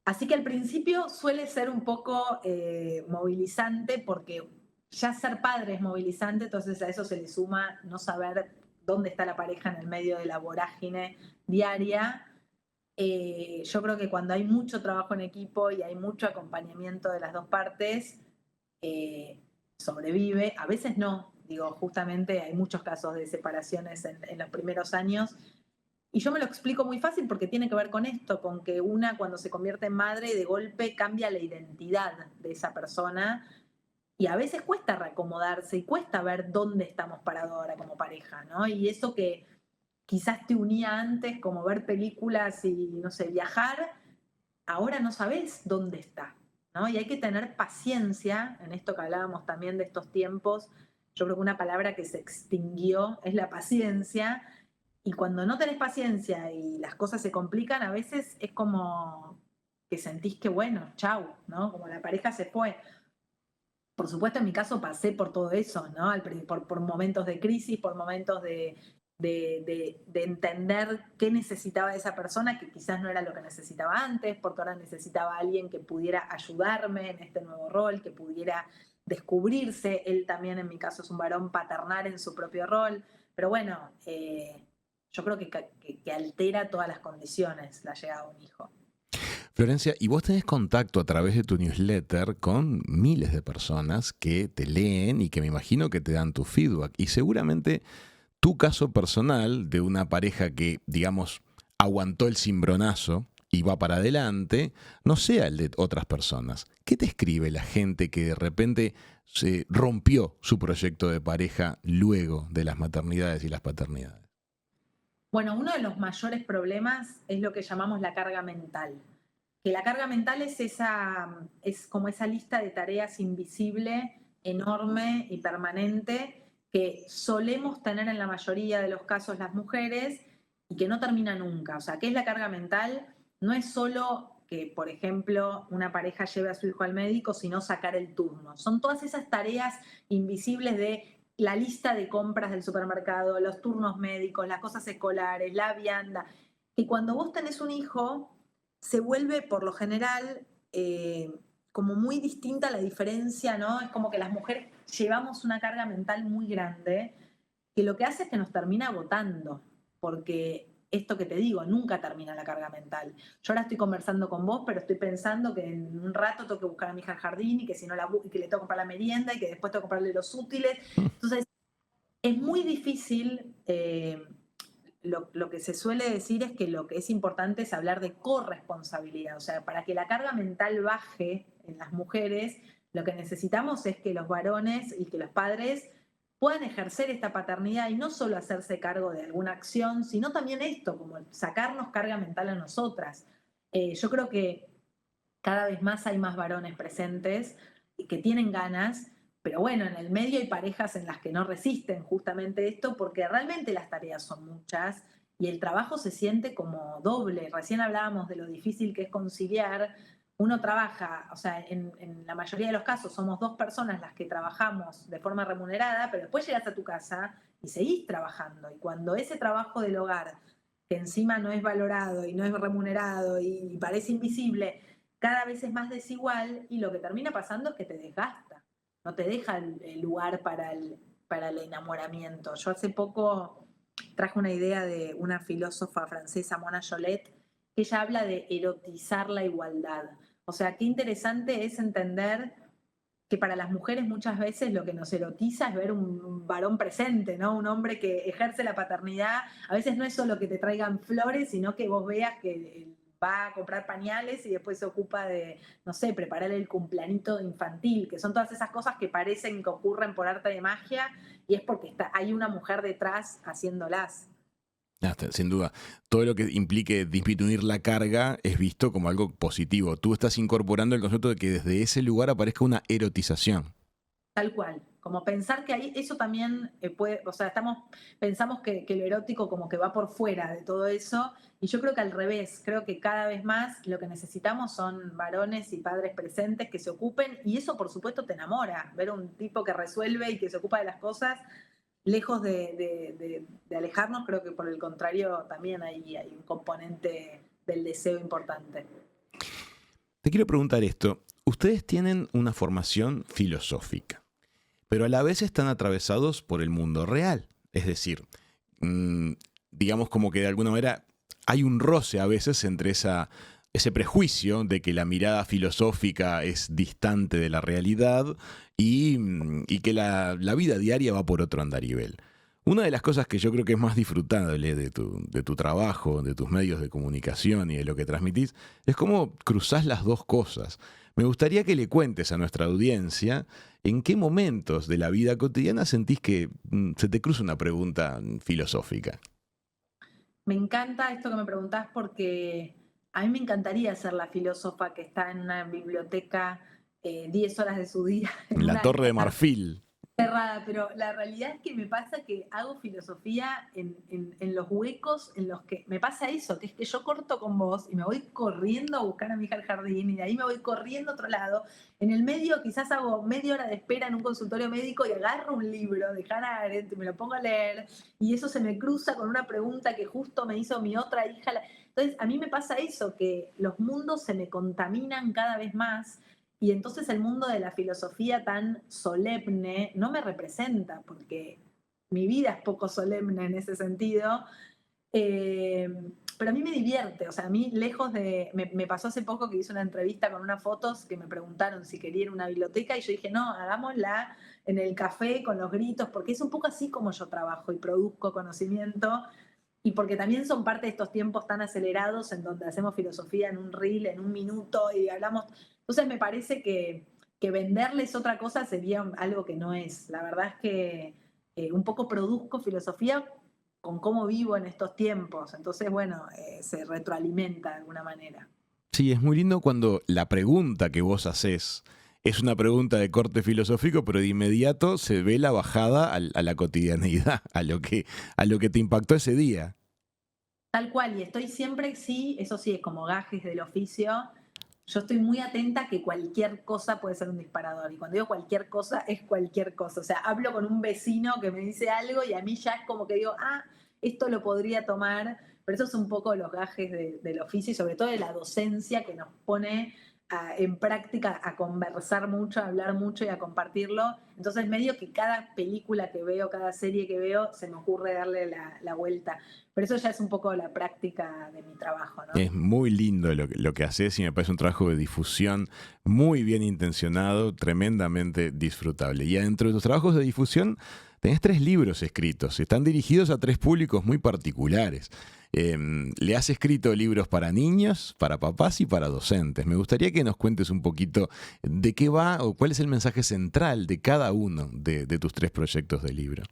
Así que al principio suele ser un poco movilizante, porque ya ser padre es movilizante, entonces a eso se le suma no saber dónde está la pareja en el medio de la vorágine diaria. Yo creo que cuando hay mucho trabajo en equipo y hay mucho acompañamiento de las 2 partes, sobrevive. A veces no, Digo, justamente hay muchos casos de separaciones en los primeros años. Y yo me lo explico muy fácil porque tiene que ver con esto, con que una cuando se convierte en madre de golpe cambia la identidad de esa persona y a veces cuesta reacomodarse y cuesta ver dónde estamos parados ahora como pareja, ¿no? Y eso que quizás te unía antes, como ver películas y, no sé, viajar, ahora no sabes dónde está, ¿no? Y hay que tener paciencia, en esto que hablábamos también de estos tiempos, yo creo que una palabra que se extinguió es la paciencia, y cuando no tenés paciencia y las cosas se complican, a veces es como que sentís que, bueno, chau, ¿no? Como la pareja se fue. Por supuesto, en mi caso pasé por todo eso, ¿no? Por momentos de crisis, por momentos de entender qué necesitaba esa persona, que quizás no era lo que necesitaba antes, porque ahora necesitaba a alguien que pudiera ayudarme en este nuevo rol, que pudiera descubrirse. Él también, en mi caso, es un varón paternal en su propio rol. Pero bueno, yo creo que altera todas las condiciones la llegada de un hijo. Florencia, y vos tenés contacto a través de tu newsletter con miles de personas que te leen y que me imagino que te dan tu feedback. Y seguramente tu caso personal de una pareja que, digamos, aguantó el cimbronazo y va para adelante, no sea el de otras personas. ¿Qué te escribe la gente que de repente se rompió su proyecto de pareja luego de las maternidades y las paternidades? Bueno, uno de los mayores problemas es lo que llamamos la carga mental. Que la carga mental es como esa lista de tareas invisible, enorme y permanente que solemos tener en la mayoría de los casos las mujeres y que no termina nunca. O sea, ¿qué es la carga mental? No es solo que, por ejemplo, una pareja lleve a su hijo al médico, sino sacar el turno. Son todas esas tareas invisibles de la lista de compras del supermercado, los turnos médicos, las cosas escolares, la vianda, que cuando vos tenés un hijo se vuelve por lo general como muy distinta la diferencia, ¿no? Es como que las mujeres llevamos una carga mental muy grande que lo que hace es que nos termina agotando, porque esto que te digo, nunca termina la carga mental. Yo ahora estoy conversando con vos, pero estoy pensando que en un rato tengo que buscar a mi hija al jardín y que si no y que le tengo que comprar la merienda y que después tengo que comprarle los útiles. Entonces, es muy difícil. Lo que se suele decir es que lo que es importante es hablar de corresponsabilidad. O sea, para que la carga mental baje en las mujeres, lo que necesitamos es que los varones y que los padres puedan ejercer esta paternidad y no solo hacerse cargo de alguna acción, sino también esto, como sacarnos carga mental a nosotras. Yo creo que cada vez más hay más varones presentes y que tienen ganas, pero bueno, en el medio hay parejas en las que no resisten justamente esto porque realmente las tareas son muchas y el trabajo se siente como doble. Recién hablábamos de lo difícil que es conciliar. Uno trabaja, o sea, en la mayoría de los casos somos dos personas las que trabajamos de forma remunerada, pero después llegas a tu casa y seguís trabajando. Y cuando ese trabajo del hogar, que encima no es valorado y no es remunerado y parece invisible, cada vez es más desigual y lo que termina pasando es que te desgasta, no te deja el lugar para el enamoramiento. Yo hace poco traje una idea de una filósofa francesa, Mona Jollet, que ella habla de erotizar la igualdad. O sea, qué interesante es entender que para las mujeres muchas veces lo que nos erotiza es ver un varón presente, ¿no? Un hombre que ejerce la paternidad. A veces no es solo que te traigan flores, sino que vos veas que va a comprar pañales y después se ocupa de, no sé, preparar el cumpleañito infantil, que son todas esas cosas que parecen que ocurren por arte de magia y es porque hay una mujer detrás haciéndolas. Sin duda, todo lo que implique disminuir la carga es visto como algo positivo. Tú estás incorporando el concepto de que desde ese lugar aparezca una erotización. Tal cual, como pensar que ahí eso también puede, o sea, pensamos que lo erótico como que va por fuera de todo eso, y yo creo que al revés, creo que cada vez más lo que necesitamos son varones y padres presentes que se ocupen, y eso por supuesto te enamora, ver un tipo que resuelve y que se ocupa de las cosas, lejos de alejarnos, creo que por el contrario también hay un componente del deseo importante. Te quiero preguntar esto. Ustedes tienen una formación filosófica, pero a la vez están atravesados por el mundo real. Es decir, digamos como que de alguna manera hay un roce a veces entre esa ese prejuicio de que la mirada filosófica es distante de la realidad y que la vida diaria va por otro andarivel. Una de las cosas que yo creo que es más disfrutable de tu trabajo, de tus medios de comunicación y de lo que transmitís, es cómo cruzás las dos cosas. Me gustaría que le cuentes a nuestra audiencia en qué momentos de la vida cotidiana sentís que se te cruza una pregunta filosófica. Me encanta esto que me preguntás porque a mí me encantaría ser la filósofa que está en una biblioteca 10 horas de su día. En la Torre de Marfil. Cerrada, pero la realidad es que me pasa que hago filosofía en los huecos en los que me pasa eso, que es que yo corto con vos y me voy corriendo a buscar a mi hija al jardín y de ahí me voy corriendo a otro lado. En el medio quizás hago media hora de espera en un consultorio médico y agarro un libro de Hannah Arendt y me lo pongo a leer y eso se me cruza con una pregunta que justo me hizo mi otra hija. Entonces a mí me pasa eso, que los mundos se me contaminan cada vez más. Y entonces el mundo de la filosofía tan solemne no me representa, porque mi vida es poco solemne en ese sentido, pero a mí me divierte, o sea, a mí lejos de... Me pasó hace poco que hice una entrevista con unas fotos que me preguntaron si quería ir a una biblioteca y yo dije, no, hagámosla en el café con los gritos, porque es un poco así como yo trabajo y produzco conocimiento, y porque también son parte de estos tiempos tan acelerados en donde hacemos filosofía en un reel, en un minuto y hablamos... Entonces me parece que venderles otra cosa sería algo que no es. La verdad es que un poco produzco filosofía con cómo vivo en estos tiempos. Entonces, bueno, se retroalimenta de alguna manera. Sí, es muy lindo cuando la pregunta que vos hacés es una pregunta de corte filosófico, pero de inmediato se ve la bajada a la cotidianeidad, a lo que te impactó ese día. Tal cual, y estoy siempre, sí, eso sí, es como gajes del oficio. Yo estoy muy atenta a que cualquier cosa puede ser un disparador. Y cuando digo cualquier cosa, es cualquier cosa. O sea, hablo con un vecino que me dice algo y a mí ya es como que digo, esto lo podría tomar. Pero eso es un poco los gajes del oficio y sobre todo de la docencia que nos pone en práctica a conversar mucho, a hablar mucho y a compartirlo. Entonces medio que cada película que veo, cada serie que veo, se me ocurre darle la vuelta. Pero eso ya es un poco la práctica de mi trabajo, ¿no? Es muy lindo lo que haces y me parece un trabajo de difusión muy bien intencionado, tremendamente disfrutable. Y dentro de tus trabajos de difusión tenés 3 libros escritos, están dirigidos a 3 públicos muy particulares. Le has escrito libros para niños, para papás y para docentes. Me gustaría que nos cuentes un poquito de qué va o cuál es el mensaje central de cada uno de tus 3 proyectos de libro.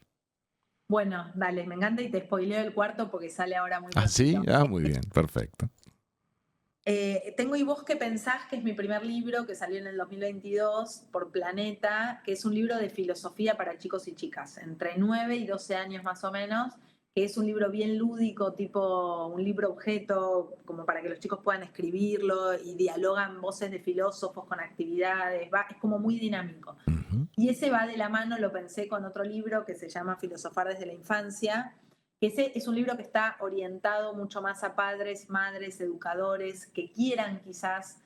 Bueno, dale, me encanta y te spoileo el cuarto porque sale ahora muy bien. ¿Ah, sí? Muy bien, perfecto. Tengo ¿Y vos qué pensás?, que es mi primer libro que salió en el 2022 por Planeta, que es un libro de filosofía para chicos y chicas, entre 9 y 12 años más o menos, que es un libro bien lúdico, tipo un libro objeto, como para que los chicos puedan escribirlo y dialogan voces de filósofos con actividades, es como muy dinámico. Uh-huh. Y ese va de la mano, lo pensé con otro libro que se llama Filosofar desde la infancia, que ese es un libro que está orientado mucho más a padres, madres, educadores, que quieran quizás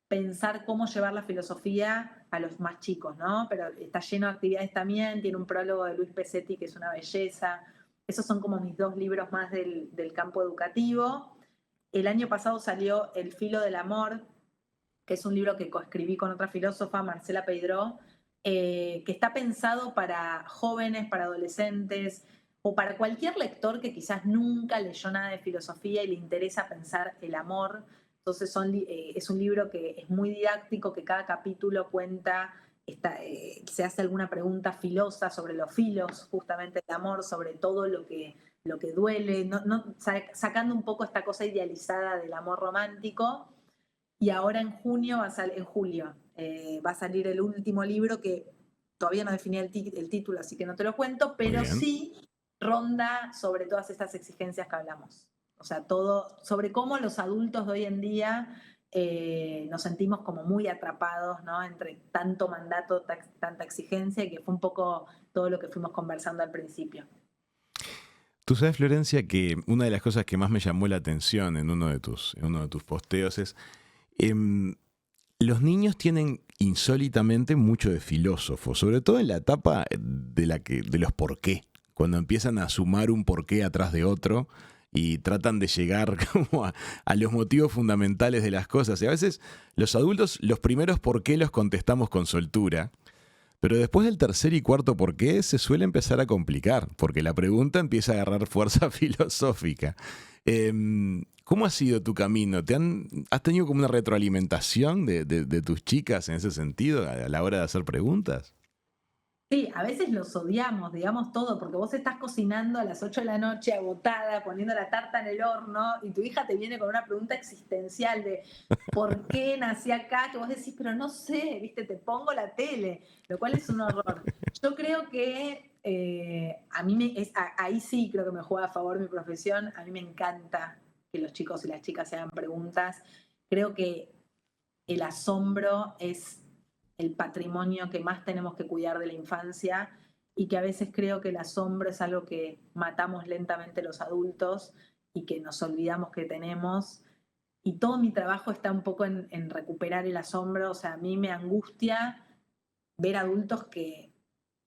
pensar cómo llevar la filosofía a los más chicos, ¿no? Pero está lleno de actividades también, tiene un prólogo de Luis Pesetti que es una belleza. Esos son como mis 2 libros más del campo educativo. El año pasado salió El filo del amor, que es un libro que coescribí con otra filósofa, Marcela Peidró, que está pensado para jóvenes, para adolescentes, o para cualquier lector que quizás nunca leyó nada de filosofía y le interesa pensar el amor. Entonces es un libro que es muy didáctico, que cada capítulo cuenta, se hace alguna pregunta filosa sobre los filos, justamente el amor, sobre todo lo que duele, sacando un poco esta cosa idealizada del amor romántico. Y ahora en julio va a salir el último libro que todavía no definí el título, así que no te lo cuento, pero sí ronda sobre todas estas exigencias que hablamos. O sea, todo sobre cómo los adultos de hoy en día nos sentimos como muy atrapados, ¿no? Entre tanto mandato, tanta exigencia, y que fue un poco todo lo que fuimos conversando al principio. Tú sabes, Florencia, que una de las cosas que más me llamó la atención en uno de tus posteos es los niños tienen insólitamente mucho de filósofo, sobre todo en la etapa de los por qué. Cuando empiezan a sumar un porqué atrás de otro y tratan de llegar como a los motivos fundamentales de las cosas. Y a veces los adultos, los primeros por qué los contestamos con soltura, pero después del tercer y cuarto por qué se suele empezar a complicar, porque la pregunta empieza a agarrar fuerza filosófica. ¿Cómo ha sido tu camino? ¿Has tenido como una retroalimentación de tus chicas en ese sentido a la hora de hacer preguntas? Sí, a veces los odiamos, digamos todo, porque vos estás cocinando a las 8 de la noche agotada, poniendo la tarta en el horno, y tu hija te viene con una pregunta existencial de ¿por qué nací acá? Que vos decís, pero no sé, viste, te pongo la tele, lo cual es un horror. Yo creo que a mí ahí sí creo que me juega a favor mi profesión, a mí me encanta que los chicos y las chicas se hagan preguntas. Creo que el asombro es el patrimonio que más tenemos que cuidar de la infancia y que a veces creo que el asombro es algo que matamos lentamente los adultos y que nos olvidamos que tenemos. Y todo mi trabajo está un poco en recuperar el asombro. O sea, a mí me angustia ver adultos que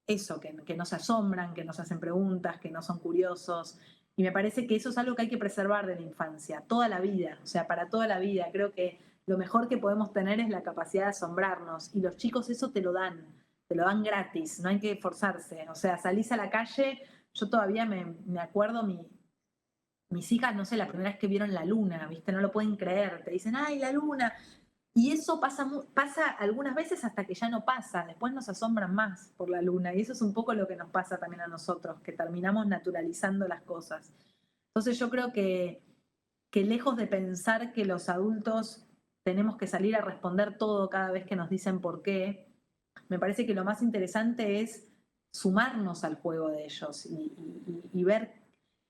no se asombran, que no se hacen preguntas, que no son curiosos. Y me parece que eso es algo que hay que preservar de la infancia, toda la vida, o sea, para toda la vida. Creo que lo mejor que podemos tener es la capacidad de asombrarnos. Y los chicos eso te lo dan gratis, no hay que esforzarse. O sea, salís a la calle, yo todavía me acuerdo, mis hijas, no sé, la primera vez que vieron la luna, ¿viste? No lo pueden creer, te dicen, ¡ay, la luna! Y eso pasa algunas veces hasta que ya no pasa, después nos asombran más por la luna, y eso es un poco lo que nos pasa también a nosotros, que terminamos naturalizando las cosas. Entonces yo creo que lejos de pensar que los adultos tenemos que salir a responder todo cada vez que nos dicen por qué, me parece que lo más interesante es sumarnos al juego de ellos y ver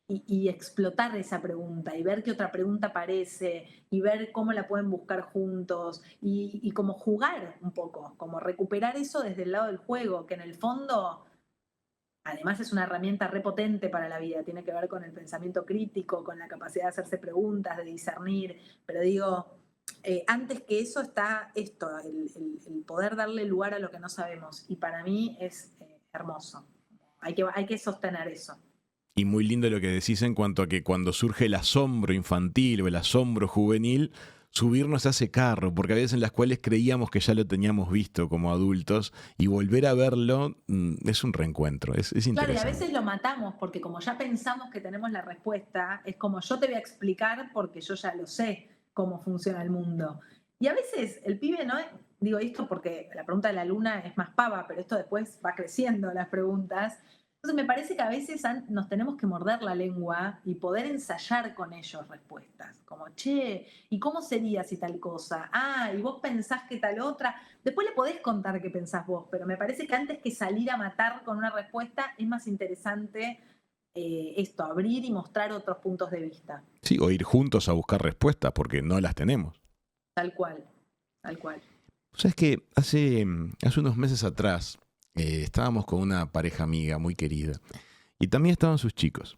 y explotar esa pregunta y ver qué otra pregunta aparece y ver cómo la pueden buscar juntos y como jugar un poco, como recuperar eso desde el lado del juego, que en el fondo además es una herramienta repotente para la vida, tiene que ver con el pensamiento crítico, con la capacidad de hacerse preguntas, de discernir, pero digo, antes que eso está esto, el poder darle lugar a lo que no sabemos y para mí es hermoso, hay que sostener eso. Y muy lindo lo que decís en cuanto a que cuando surge el asombro infantil o el asombro juvenil, subirnos a ese carro, porque a veces en las cuales creíamos que ya lo teníamos visto como adultos y volver a verlo es un reencuentro, es Claro, y a interesante. veces lo matamos porque como ya pensamos que tenemos la respuesta, es como yo te voy a explicar porque yo ya lo sé cómo funciona el mundo. Y a veces el pibe no es, digo esto porque la pregunta de la luna es más pava, pero esto después va creciendo las preguntas. Entonces me parece que a veces nos tenemos que morder la lengua y poder ensayar con ellos respuestas. Como, che, ¿y cómo sería si tal cosa? Ah, ¿y vos pensás que tal otra? Después le podés contar qué pensás vos, pero me parece que antes que salir a matar con una respuesta es más interesante esto, abrir y mostrar otros puntos de vista. Sí, o ir juntos a buscar respuestas, porque no las tenemos. Tal cual, tal cual. O sea, es que hace unos meses atrás estábamos con una pareja amiga muy querida y también estaban sus chicos.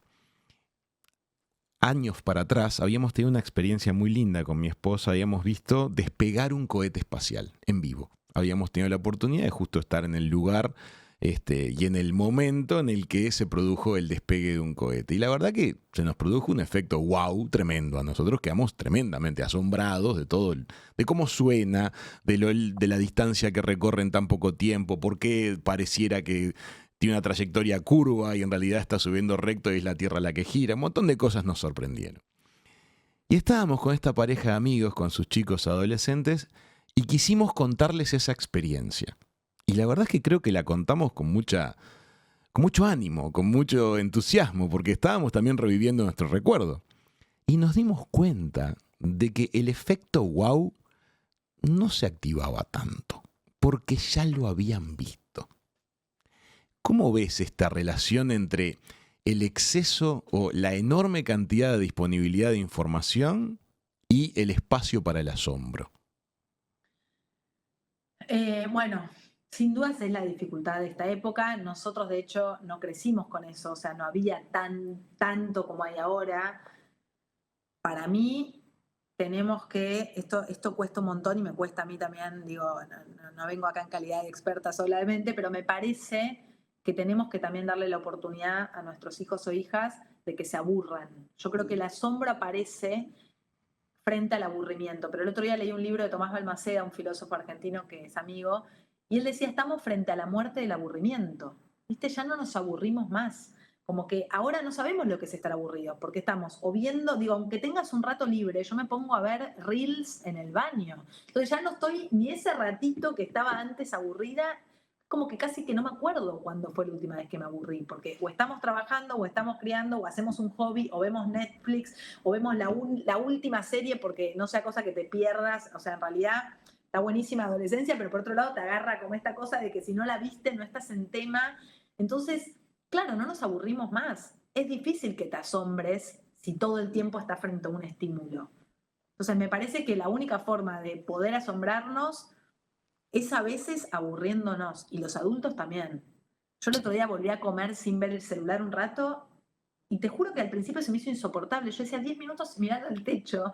Años para atrás habíamos tenido una experiencia muy linda con mi esposa, habíamos visto despegar un cohete espacial en vivo. Habíamos tenido la oportunidad de justo estar en el lugar y en el momento en el que se produjo el despegue de un cohete. Y la verdad que se nos produjo un efecto wow tremendo. A nosotros quedamos tremendamente asombrados de todo, de cómo suena, de la distancia que recorre en tan poco tiempo, por qué pareciera que tiene una trayectoria curva y en realidad está subiendo recto y es la Tierra la que gira. Un montón de cosas nos sorprendieron. Y estábamos con esta pareja de amigos, con sus chicos adolescentes, y quisimos contarles esa experiencia. Y la verdad es que creo que la contamos con mucho ánimo, con mucho entusiasmo, porque estábamos también reviviendo nuestro recuerdo. Y nos dimos cuenta de que el efecto wow no se activaba tanto, porque ya lo habían visto. ¿Cómo ves esta relación entre el exceso o la enorme cantidad de disponibilidad de información y el espacio para el asombro? Bueno, sin dudas es la dificultad de esta época. Nosotros, de hecho, no crecimos con eso, o sea, no había tanto como hay ahora. Para mí, tenemos que, esto cuesta un montón y me cuesta a mí también, digo, no vengo acá en calidad de experta solamente, pero me parece que tenemos que también darle la oportunidad a nuestros hijos o hijas de que se aburran. Yo creo que el asombro aparece frente al aburrimiento. Pero el otro día leí un libro de Tomás Balmaceda, un filósofo argentino que es amigo, y él decía, estamos frente a la muerte del aburrimiento. ¿Viste? Ya no nos aburrimos más. Como que ahora no sabemos lo que es estar aburrido, porque estamos o viendo, digo, aunque tengas un rato libre, yo me pongo a ver reels en el baño. Entonces ya no estoy ni ese ratito que estaba antes aburrida, como que casi que no me acuerdo cuándo fue la última vez que me aburrí, porque o estamos trabajando, o estamos criando, o hacemos un hobby, o vemos Netflix, o vemos la última serie, porque no sea cosa que te pierdas, o sea, en realidad está buenísima adolescencia, pero por otro lado te agarra como esta cosa de que si no la viste no estás en tema. Entonces, claro, no nos aburrimos más. Es difícil que te asombres si todo el tiempo estás frente a un estímulo. Entonces, me parece que la única forma de poder asombrarnos es a veces aburriéndonos, y los adultos también. Yo el otro día volví a comer sin ver el celular un rato, y te juro que al principio se me hizo insoportable. Yo decía 10 minutos mirando al techo,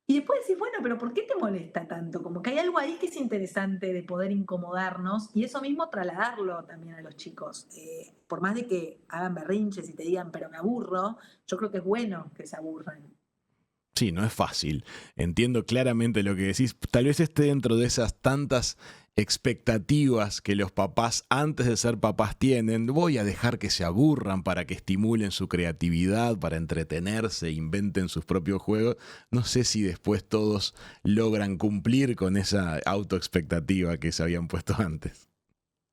y después decís, bueno, pero ¿por qué te molesta tanto? Como que hay algo ahí que es interesante de poder incomodarnos, y eso mismo trasladarlo también a los chicos. Por más de que hagan berrinches y te digan, pero me aburro, yo creo que es bueno que se aburran. Sí, no es fácil. Entiendo claramente lo que decís. Tal vez esté dentro de esas tantas expectativas que los papás antes de ser papás tienen. Voy a dejar que se aburran para que estimulen su creatividad, para entretenerse, inventen sus propios juegos. No sé si después todos logran cumplir con esa autoexpectativa que se habían puesto antes.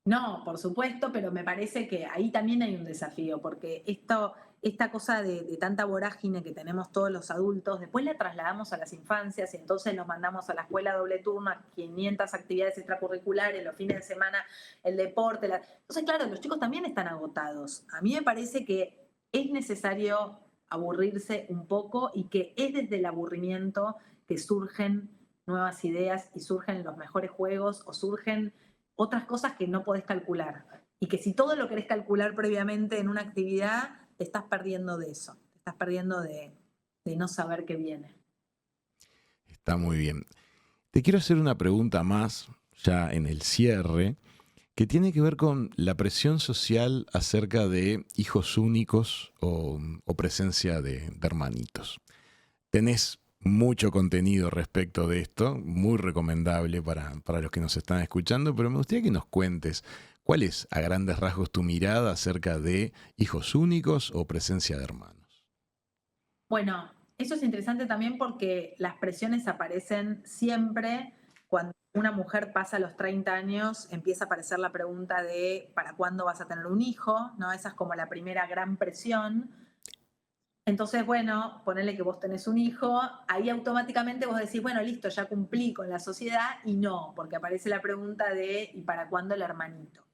No, por supuesto, pero me parece que ahí también hay un desafío, porque esta cosa de tanta vorágine que tenemos todos los adultos, después la trasladamos a las infancias y entonces los mandamos a la escuela doble turno, a 500 actividades extracurriculares, los fines de semana el deporte. Entonces, claro, los chicos también están agotados. A mí me parece que es necesario aburrirse un poco, y que es desde el aburrimiento que surgen nuevas ideas y surgen los mejores juegos, o surgen otras cosas que no podés calcular. Y que si todo lo querés calcular previamente en una actividad, te estás perdiendo de eso. Te estás perdiendo de no saber qué viene. Está muy bien. Te quiero hacer una pregunta más, ya en el cierre, que tiene que ver con la presión social acerca de hijos únicos o presencia de hermanitos. Tenés mucho contenido respecto de esto, muy recomendable para los que nos están escuchando, pero me gustaría que nos cuentes cuál es a grandes rasgos tu mirada acerca de hijos únicos o presencia de hermanos. Bueno, eso es interesante también porque las presiones aparecen siempre cuando una mujer pasa los 30 años, empieza a aparecer la pregunta de ¿para cuándo vas a tener un hijo? ¿No? Esa es como la primera gran presión. Entonces, bueno, ponele que vos tenés un hijo, ahí automáticamente vos decís, bueno, listo, ya cumplí con la sociedad, y no, porque aparece la pregunta de ¿y para cuándo el hermanito?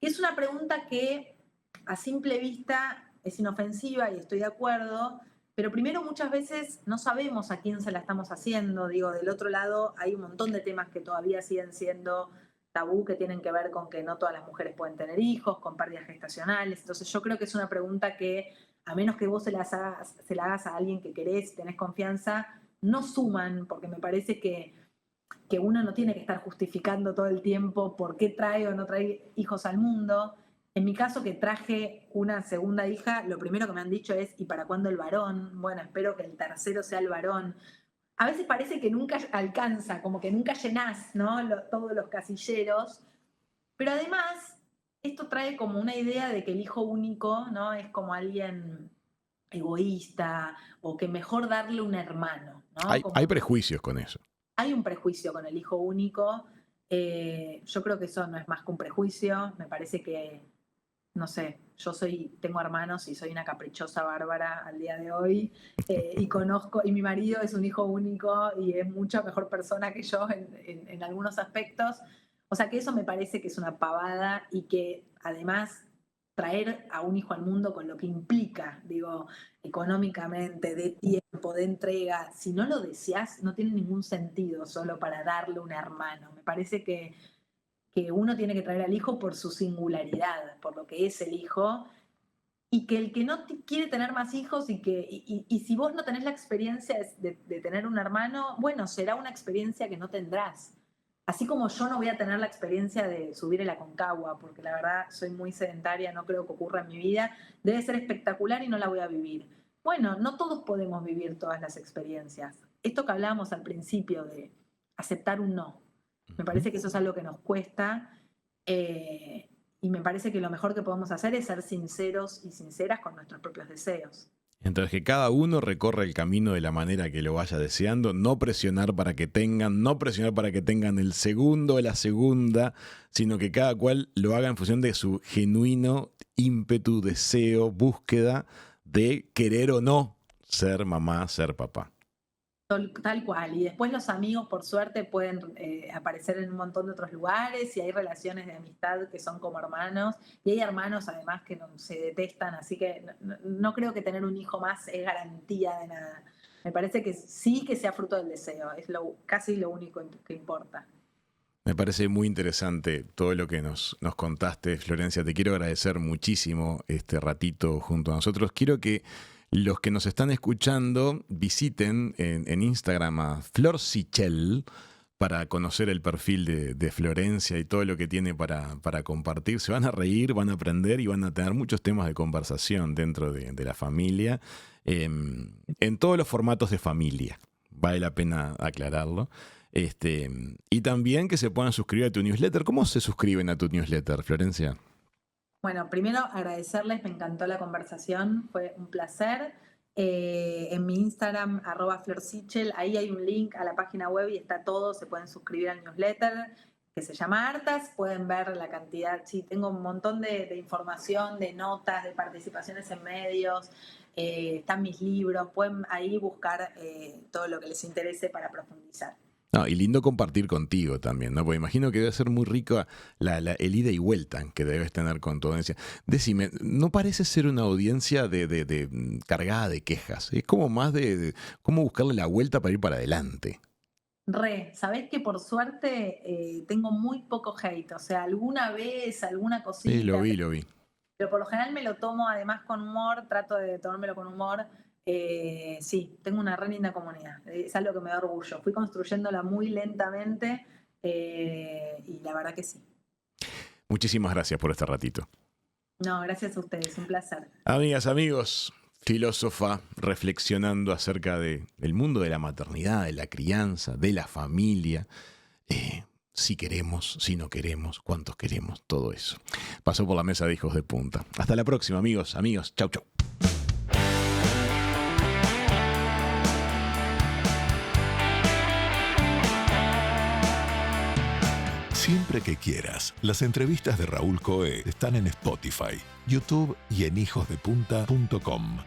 Y es una pregunta que a simple vista es inofensiva y estoy de acuerdo, pero primero muchas veces no sabemos a quién se la estamos haciendo. Digo, del otro lado hay un montón de temas que todavía siguen siendo tabú, que tienen que ver con que no todas las mujeres pueden tener hijos, con pérdidas gestacionales. Entonces yo creo que es una pregunta que, a menos que vos se la hagas a alguien que querés, tenés confianza, no suman, porque me parece que uno no tiene que estar justificando todo el tiempo por qué trae o no trae hijos al mundo. En mi caso, que traje una segunda hija, lo primero que me han dicho es, ¿y para cuándo el varón? Bueno, espero que el tercero sea el varón. A veces parece que nunca alcanza, como que nunca llenás, ¿no? Todos los casilleros. Pero además, esto trae como una idea de que el hijo único, ¿no? Es como alguien egoísta, o que mejor darle un hermano, ¿no? Hay prejuicios con eso. Hay un prejuicio con el hijo único. Yo creo que eso no es más que un prejuicio. Me parece que, no sé, tengo hermanos y soy una caprichosa bárbara al día de hoy, y mi marido es un hijo único y es mucho mejor persona que yo en algunos aspectos. O sea que eso me parece que es una pavada, y que además traer a un hijo al mundo con lo que implica, digo, económicamente, de tiempo, de entrega, si no lo deseas, no tiene ningún sentido solo para darle un hermano. Me parece que uno tiene que traer al hijo por su singularidad, por lo que es el hijo, y que el que no quiere tener más hijos, y si vos no tenés la experiencia de tener un hermano, bueno, será una experiencia que no tendrás. Así como yo no voy a tener la experiencia de subir el Aconcagua, porque la verdad soy muy sedentaria, no creo que ocurra en mi vida, debe ser espectacular y no la voy a vivir. Bueno, no todos podemos vivir todas las experiencias. Esto que hablábamos al principio de aceptar un no, me parece que eso es algo que nos cuesta y me parece que lo mejor que podemos hacer es ser sinceros y sinceras con nuestros propios deseos. Entonces, que cada uno recorre el camino de la manera que lo vaya deseando, no presionar para que tengan, no presionar para que tengan el segundo o la segunda, sino que cada cual lo haga en función de su genuino ímpetu, deseo, búsqueda de querer o no ser mamá, ser papá. Tal cual. Y después los amigos, por suerte, pueden aparecer en un montón de otros lugares y hay relaciones de amistad que son como hermanos y hay hermanos además que no, se detestan, así que no creo que tener un hijo más es garantía de nada. Me parece que sí que sea fruto del deseo, es casi lo único que importa. Me parece muy interesante todo lo que nos contaste, Florencia. Te quiero agradecer muchísimo este ratito junto a nosotros. Quiero que los que nos están escuchando visiten en Instagram a Flor Sichel para conocer el perfil de Florencia y todo lo que tiene para compartir. Se van a reír, van a aprender y van a tener muchos temas de conversación dentro de la familia, en todos los formatos de familia. Vale la pena aclararlo. Y también que se puedan suscribir a tu newsletter. ¿Cómo se suscriben a tu newsletter, Florencia? Bueno, primero agradecerles, me encantó la conversación, fue un placer. En mi Instagram, @florsichel, ahí hay un link a la página web y está todo, se pueden suscribir al newsletter que se llama Hartas, pueden ver la cantidad, sí, tengo un montón de información, de notas, de participaciones en medios, están mis libros, pueden ahí buscar todo lo que les interese para profundizar. No, y lindo compartir contigo también, ¿no? Porque imagino que debe ser muy rico el ida y vuelta que debes tener con tu audiencia. Decime, no parece ser una audiencia cargada de quejas. Es como más de cómo buscarle la vuelta para ir para adelante. Sabés que por suerte tengo muy poco hate, o sea, alguna vez, alguna cosita. Sí, lo vi. Pero por lo general me lo tomo además con humor, trato de tomármelo con humor. Sí, tengo una re linda comunidad, es algo que me da orgullo. Fui construyéndola muy lentamente y la verdad que sí. Muchísimas gracias por este ratito. No, gracias a ustedes, un placer. Amigas, amigos, filósofa reflexionando acerca del mundo de la maternidad, de la crianza, de la familia. Si queremos, si no queremos, cuántos queremos, todo eso. Pasó por la mesa de Hijos de Punta. Hasta la próxima, amigos. Chau, chau. Siempre que quieras, las entrevistas de Raúl Coe están en Spotify, YouTube y en hijosdepunta.com.